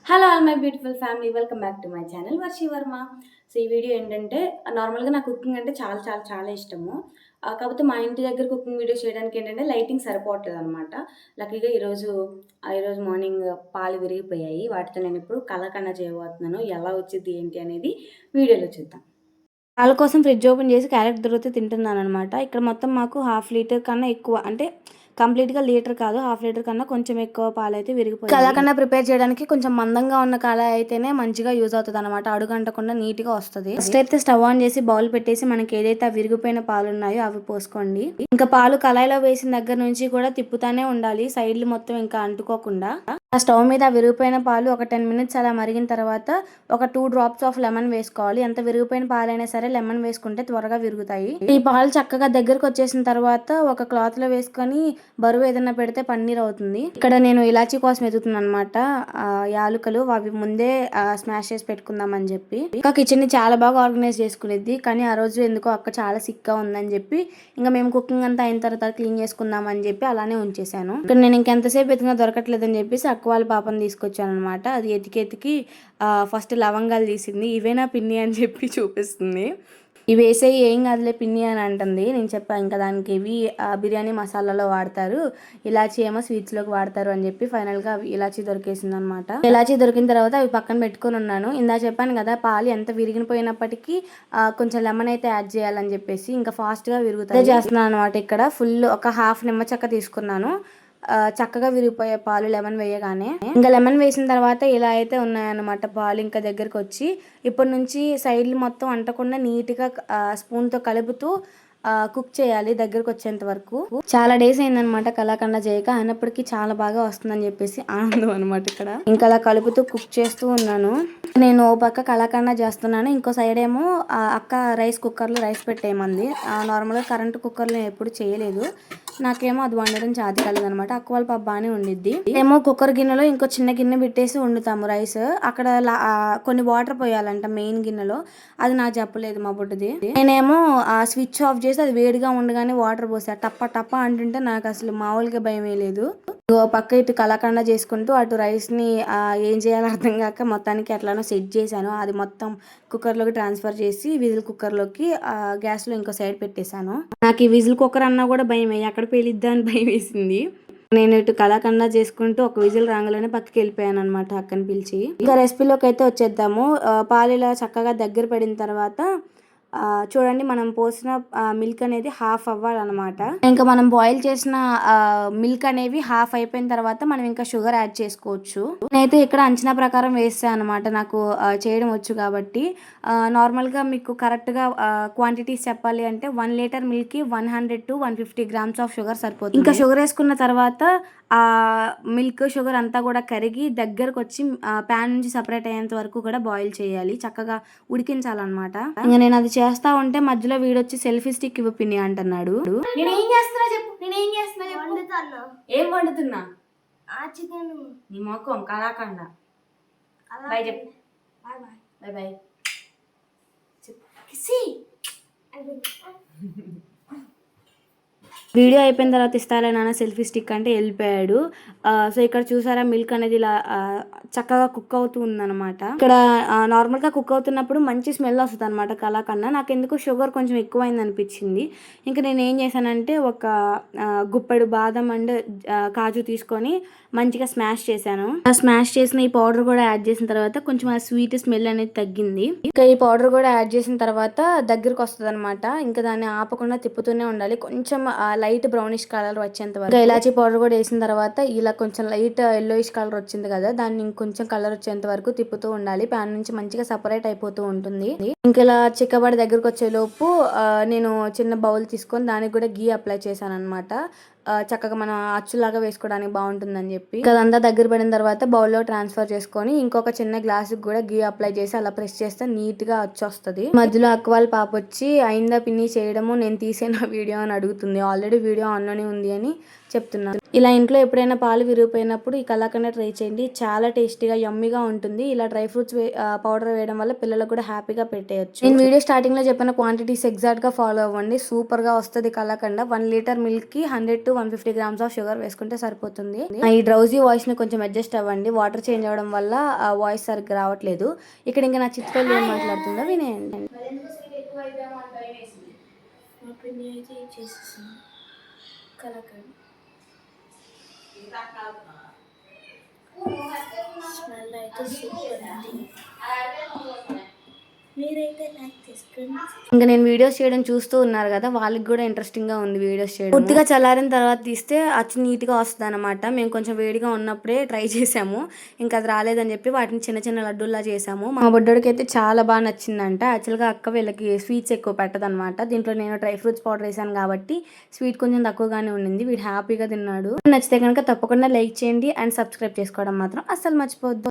Hello all my beautiful family, welcome back to my channel Varshi Varma. So ఈ video ఏంటంటే, నార్మల్గా నాకు కుకింగ్ అంటే చాలా చాలా చాలా ఇష్టము. కాకపోతే మా ఇంటి దగ్గర కుకింగ్ వీడియో చేయడానికి ఏంటంటే లైటింగ్ సరిపోవట్లేదు అనమాట. లక్కీగా ఈరోజు మార్నింగ్ పాలు విరిగిపోయాయి. వాటితో నేను ఇప్పుడు కలాకండ చేయబోతున్నాను. ఎలా వచ్చింది ఏంటి అనేది వీడియోలో చూద్దాం. పాల కోసం ఫ్రిడ్జ్ ఓపెన్ చేసి క్యారెట్ తురిమితే తింటున్నాను అనమాట. ఇక్కడ మొత్తం మాకు హాఫ్ లీటర్ కన్నా ఎక్కువ, అంటే కంప్లీట్గా లీటర్ కాదు, హాఫ్ లీటర్ కన్నా కొంచెం ఎక్కువ పాలు అయితే విరిగిపోయి. కలాకండ ప్రిపేర్ చేయడానికి కొంచెం మందంగా ఉన్న కళాయి అయితేనే మంచిగా యూజ్ అవుతుంది అనమాట. అడుగంటకుండా నీట్గా వస్తుంది. ఫస్ట్ అయితే స్టవ్ ఆన్ చేసి బౌల్ పెట్టేసి మనకి ఏదైతే విరిగిపోయిన పాలు ఉన్నాయో అవి పోసుకోండి. ఇంకా పాలు కళాయిలో వేసిన దగ్గర నుంచి కూడా తిప్పుతానే ఉండాలి, సైడ్లు మొత్తం ఇంకా అంటుకోకుండా. ఆ స్టవ్ మీద విరిగిపోయిన పాలు ఒక 10 మినిట్స్ అలా మరిగిన తర్వాత ఒక 2 డ్రాప్స్ ఆఫ్ లెమన్ వేసుకోవాలి. ఎంత విరిగిపోయిన పాలైనా సరే లెమన్ వేసుకుంటే త్వరగా విరుగుతాయి. ఈ పాలు చక్కగా దగ్గరకు వచ్చేసిన తర్వాత ఒక క్లాత్ లో వేసుకొని బరువు ఏదైనా పెడితే పన్నీర్ అవుతుంది. ఇక్కడ నేను ఇలాచీ కోసం ఎదుగుతున్నాను అనమాట. యాలుకలు అవి ముందే స్మాష్ చేసి పెట్టుకుందాం అని చెప్పి. ఇంకా కిచెన్ ని చాలా బాగా ఆర్గనైజ్ చేసుకునేది, కానీ ఆ రోజు ఎందుకో అక్క చాలా సిక్ గా ఉందని చెప్పి ఇంకా మేము కుకింగ్ అంతా అయిన తర్వాత క్లీన్ చేసుకుందాం అని చెప్పి అలానే ఉంచేసాను. ఇక్కడ నేను ఇంకెంతసేపు ఎతికినా దొరకట్లేదని చెప్పేసి అక్క వాళ్ళ పాపని తీసుకొచ్చాను అనమాట. అది ఎతికి ఫస్ట్ లవంగాలు తీసింది. ఇవేనా పిన్ని అని చెప్పి చూపిస్తుంది. ఇవి వేసేవి ఏం కాదులే పిన్ని అని అంటుంది. నేను చెప్పాను ఇంకా దానికి ఇవి బిర్యానీ మసాలాలో వాడతారు, ఇలాచీ ఏమో స్వీట్స్లోకి వాడతారు అని చెప్పి ఫైనల్గా ఇలాచీ దొరికేసింది అనమాట. ఇలాచీ దొరికిన తర్వాత అవి పక్కన పెట్టుకుని ఉన్నాను. ఇందా చెప్పాను కదా పాలు ఎంత విరిగిపోయినప్పటికీ కొంచెం లెమన్ అయితే యాడ్ చేయాలని చెప్పేసి ఇంకా ఫాస్ట్గా విరుగుతాయి చేస్తున్నాను అనమాట. ఇక్కడ ఫుల్ ఒక హాఫ్ నిమ్మ చెక్క తీసుకున్నాను. చక్కగా విరిగిపోయే పాలు లెమన్ వేయగానే. ఇంకా లెమన్ వేసిన తర్వాత ఇలా అయితే ఉన్నాయన్నమాట పాలు. ఇంకా దగ్గరకు వచ్చి ఇప్పటి నుంచి సైడ్లు మొత్తం అంటకుండా నీట్గా స్పూన్తో కలుపుతూ కుక్ చేయాలి దగ్గరకు వచ్చేంత వరకు. చాలా డేస్ అయిందనమాట కలాకండ చేయక, అయినప్పటికీ చాలా బాగా వస్తుందని చెప్పేసి ఆనందం అనమాట ఇక్కడ. ఇంకా అలా కలుపుతూ కుక్ చేస్తూ ఉన్నాను. నేను ఓ పక్క కలాకండ చేస్తున్నాను, ఇంకో సైడ్ ఏమో అక్క రైస్ కుక్కర్లో రైస్ పెట్టేయమంది. నార్మల్గా కరెంట్ కుక్కర్లో ఎప్పుడు చేయలేదు, నాకేమో అది వండడం చేత కాలేదు అనమాట. అక్క వాళ్ళ పాప బాగానే వండిద్ది. ఏమో కుక్కర్ గిన్నెలో ఇంకో చిన్న గిన్నె పెట్టేసి వండుతాము రైస్. అక్కడ కొన్ని వాటర్ పోయాలంట మెయిన్ గిన్నెలో, అది నాకు చెప్పలేదు మా బుడ్డది. నేనేమో స్విచ్ ఆఫ్ చేసి అది వేడిగా ఉండగానే వాటర్ పోసా. టప్ప టప్ప అంటుంటే నాకు అసలు మామూలుగా భయమే లేదు. పక్క ఇటు కలాకండ చేసుకుంటూ అటు రైస్ ని ఏం చేయాలో అర్థం కాక మొత్తానికి ఎట్లానో సెట్ చేశాను. అది మొత్తం కుక్కర్లోకి ట్రాన్స్ఫర్ చేసి విజిల్ కుక్కర్లోకి గ్యాస్లో ఇంకో సైడ్ పెట్టేశాను. నాకు ఈ విజిల్ కుక్కర్ అన్నా కూడా భయమే, ఎక్కడ పేలిద్దా అని భయం వేసింది. నేను ఇటు కలాకండ చేసుకుంటూ ఒక విజిల్ రాగానే పక్కకి వెళ్ళిపోయాను అనమాట అక్కని పిలిచి. ఇంకా రెసిపీలోకి అయితే వచ్చేద్దాము. పాలు ఇలా చక్కగా దగ్గర పడిన తర్వాత చూడండి, మనం పోసిన మిల్క్ అనేది హాఫ్ అవ్వాలన్నమాట. ఇంకా మనం బాయిల్ చేసిన మిల్క్ అనేవి హాఫ్ అయిపోయిన తర్వాత మనం ఇంకా షుగర్ యాడ్ చేసుకోవచ్చు. నేనైతే ఇక్కడ అంచనా ప్రకారం వేస్తాను అనమాట, నాకు చేయడం వచ్చు కాబట్టి. నార్మల్గా మీకు కరెక్ట్గా క్వాంటిటీస్ చెప్పాలి అంటే 1 లీటర్ మిల్క్కి 100 to 150 grams ఆఫ్ షుగర్ సరిపోతుంది. ఇంకా షుగర్ వేసుకున్న తర్వాత ఆ మిల్క్ షుగర్ అంతా కూడా కరిగి దగ్గరకు వచ్చి ప్యాన్ నుంచి సపరేట్ అయ్యేంత వరకు కూడా బాయిల్ చేయాలి, చక్కగా ఉడికించాలన్నమాట. ఇంకా నేను అది చేస్తా ఉంటే మధ్యలో వీడొచ్చి సెల్ఫీ స్టిక్ ఇవ్వ పిన్ని అంటున్నాడు. నేనేం చేస్తున్నా చెప్పు, నేనేం చేస్తున్నా ఏం వండుతున్నా? నీ మొక్కం కలాకండ. బాయ్ చెప్పు. బాయ్ బాయ్ వీడియో అయిపోయిన తర్వాత ఇస్తారా నాన్న సెల్ఫీ స్టిక్ అంటే వెళ్ళిపోయాడు. సో ఇక్కడ చూసారా మిల్క్ అనేది ఇలా చక్కగా కుక్ అవుతూ ఉందన్నమాట. ఇక్కడ నార్మల్గా కుక్ అవుతున్నప్పుడు మంచి స్మెల్ వస్తుంది అనమాట కలాకండ. నాకు ఎందుకు షుగర్ కొంచెం ఎక్కువైంది అనిపించింది. ఇంకా నేను ఏం చేశానంటే ఒక గుప్పెడు బాదం అండ్ కాజు తీసుకొని మంచిగా స్మాష్ చేశాను. ఆ స్మాష్ చేసిన ఈ పౌడర్ కూడా యాడ్ చేసిన తర్వాత కొంచెం ఆ స్వీట్ స్మెల్ అనేది తగ్గింది. ఇంకా ఈ పౌడర్ కూడా యాడ్ చేసిన తర్వాత దగ్గరకు వస్తుంది అనమాట. ఇంకా దాన్ని ఆపకుండా తిప్పుతూనే ఉండాలి, కొంచెం లైట్ బ్రౌనిష్ కలర్ వచ్చేంత వరకు. ఇలాచీ పౌడర్ కూడా వేసిన తర్వాత ఇలా కొంచెం లైట్ ఎల్లోయిష్ కలర్ వచ్చింది కదా, దాన్ని ఇంకొంచెం కలర్ వచ్చేంత వరకు తిప్పుతూ ఉండాలి. ప్యాన్ నుంచి మంచిగా సపరేట్ అయిపోతూ ఉంటుంది. ఇంక ఇలా చిక్కబడి దగ్గరకు వచ్చే లోపు నేను చిన్న బౌల్ తీసుకొని దానికి కూడా గీ అప్లై చేశాను అనమాట. చక్కగా మనం అచ్చులాగా వేసుకోవడానికి బాగుంటుందని చెప్పి. అదంతా దగ్గర పడిన తర్వాత బౌల్లో ట్రాన్స్ఫర్ చేసుకొని ఇంకొక చిన్న గ్లాసుకి కూడా గీ అప్లై చేసి అలా ప్రెస్ చేస్తే నీట్ గా అచ్చు వస్తుంది. మధ్యలో అక్క వాళ్ళ పాప వచ్చి అయిందా పిన్ని చేయడము, నేను తీసే నా వీడియో అని అడుగుతుంది. ఆల్రెడీ వీడియో ఆన్లోనే ఉంది అని చెప్తున్నాను. ఇలా ఇంట్లో ఎప్పుడైనా పాలు విరిగిపోయినప్పుడు ఈ కలాకండ్ ట్రై చేయండి. చాలా టేస్టీగా యమ్మీగా ఉంటుంది. ఇలా డ్రై ఫ్రూట్స్ పౌడర్ వేయడం వల్ల పిల్లలకు కూడా హ్యాపీగా పెట్టేయచ్చు. నేను వీడియో స్టార్టింగ్లో చెప్పిన క్వాంటిటీస్ ఎగ్జాక్ట్గా ఫాలో అవ్వండి. సూపర్గా వస్తుంది కలాకండ్. 1 లీటర్ మిల్క్కి 100 to 150 grams ఆఫ్ షుగర్ వేసుకుంటే సరిపోతుంది. ఈ డ్రౌజీ వాయిస్ని కొంచెం అడ్జస్ట్ అవ్వండి. వాటర్ చేంజ్ అవ్వడం వల్ల ఆ వాయిస్ సరిగ్గా రావట్లేదు. ఇక్కడ ఇంకా నా చిత్రాలు ఏం మాట్లాడుతుందో వినేయండి. స్మెల్ అయితే సూపర్ ఉంది. మీరైతే లైక్ చేసుకోండి. ఇంకా నేను వీడియోస్ చేయడం చూస్తూ ఉన్నారు కదా, వాళ్ళకి కూడా ఇంట్రెస్టింగ్గా ఉంది వీడియోస్ చేయడం. పూర్తిగా చల్లారిన తర్వాత తీస్తే అచ్చు నీట్గా వస్తుంది అనమాట. మేము కొంచెం వేడిగా ఉన్నప్పుడే ట్రై చేసాము, ఇంకా అది రాలేదని చెప్పి వాటిని చిన్న చిన్న లడ్డూల్లా చేసాము. మా బొడ్డోడికి అయితే చాలా బాగా నచ్చిందంట. యాక్చువల్గా అక్క వీళ్ళకి స్వీట్స్ ఎక్కువ పెట్టదనమాట. దీంట్లో నేను డ్రై ఫ్రూట్స్ పౌడర్ వేసాను కాబట్టి స్వీట్ కొంచెం తక్కువగానే ఉండింది. వీడు హ్యాపీగా తిన్నాడు. నచ్చితే కనుక తప్పకుండా లైక్ చేయండి అండ్ సబ్స్క్రైబ్ చేసుకోవడం మాత్రం అస్సలు మర్చిపోవద్దు.